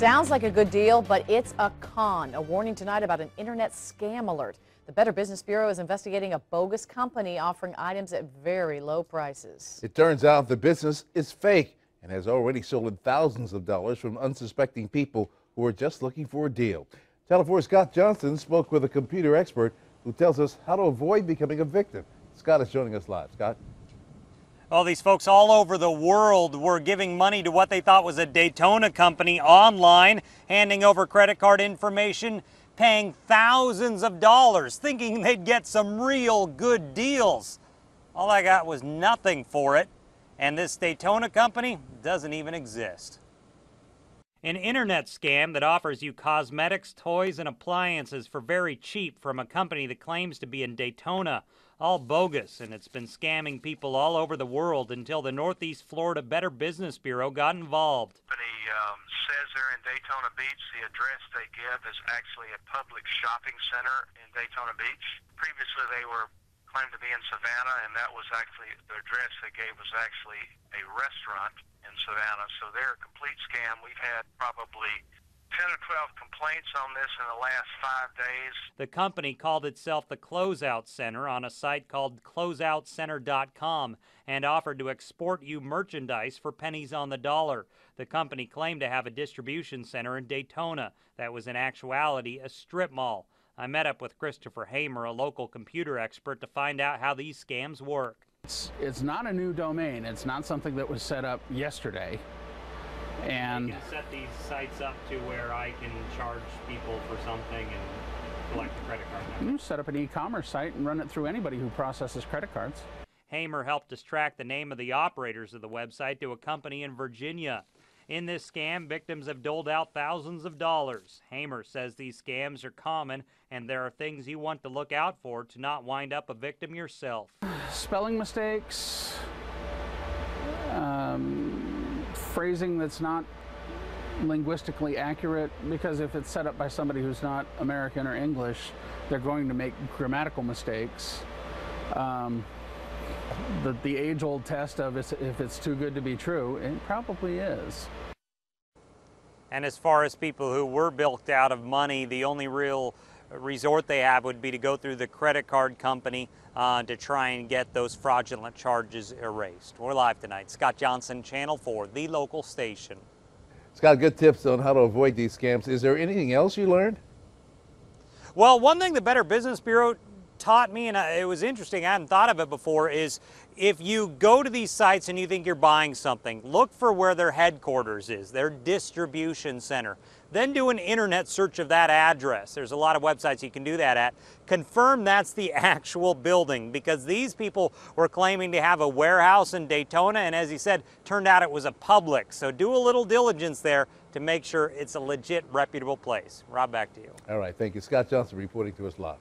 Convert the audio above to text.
Sounds like a good deal, but it's a con. A warning tonight about an internet scam alert. The Better Business Bureau is investigating a bogus company offering items at very low prices. It turns out the business is fake and has already stolen thousands of dollars from unsuspecting people who are just looking for a deal. Channel 4's Scott Johnson spoke with a computer expert who tells us how to avoid becoming a victim. Scott is joining us live. Scott? Well, these folks all over the world were giving money to what they thought was a Daytona company online, handing over credit card information, paying thousands of dollars, thinking they'd get some real good deals. All I got was nothing for it, and this Daytona company doesn't even exist. An internet scam that offers you cosmetics, toys, and appliances for very cheap from a company that claims to be in Daytona. All bogus, and it's been scamming people all over the world until the Northeast Florida Better Business Bureau got involved. The company says they're in Daytona Beach. The address they give is actually a public shopping center in Daytona Beach. Previously, they were claimed to be in Savannah, and that was actually the address they gave was actually a restaurant in Savannah. So they're a complete scam. We've had probably 10 or 12 complaints on this in the last 5 days. The company called itself the Closeout Center on a site called closeoutcenter.com and offered to export you merchandise for pennies on the dollar. The company claimed to have a distribution center in Daytona that was in actuality a strip mall. I met up with Christopher Hamer, a local computer expert, to find out how these scams work. It's not a new domain. It's not something that was set up yesterday. And you can set these sites up to where I can charge people for something and collect the credit card number. You set up an e-commerce site and run it through anybody who processes credit cards. Hamer helped us track the name of the operators of the website to a company in Virginia. In this scam, victims have doled out thousands of dollars. Hamer says these scams are common and there are things you want to look out for to not wind up a victim yourself. Spelling mistakes, phrasing that's not linguistically accurate, because if it's set up by somebody who's not American or English, they're going to make grammatical mistakes. The age-old test of if it's too good to be true, it probably is. And as far as people who were bilked out of money, the only real resort they have would be to go through the credit card company to try and get those fraudulent charges erased. We're live tonight. Scott Johnson, Channel 4, the local station. Scott, good tips on how to avoid these scams. Is there anything else you learned? Well, one thing the Better Business Bureau taught me, and it was interesting, I hadn't thought of it before, is if you go to these sites and you think you're buying something, look for where their headquarters is, their distribution center. Then do an internet search of that address. There's a lot of websites you can do that at. Confirm that's the actual building, because these people were claiming to have a warehouse in Daytona, and as he said, turned out it was a Publix. So do a little diligence there to make sure it's a legit, reputable place. Rob, back to you. All right, thank you. Scott Johnson reporting to us live.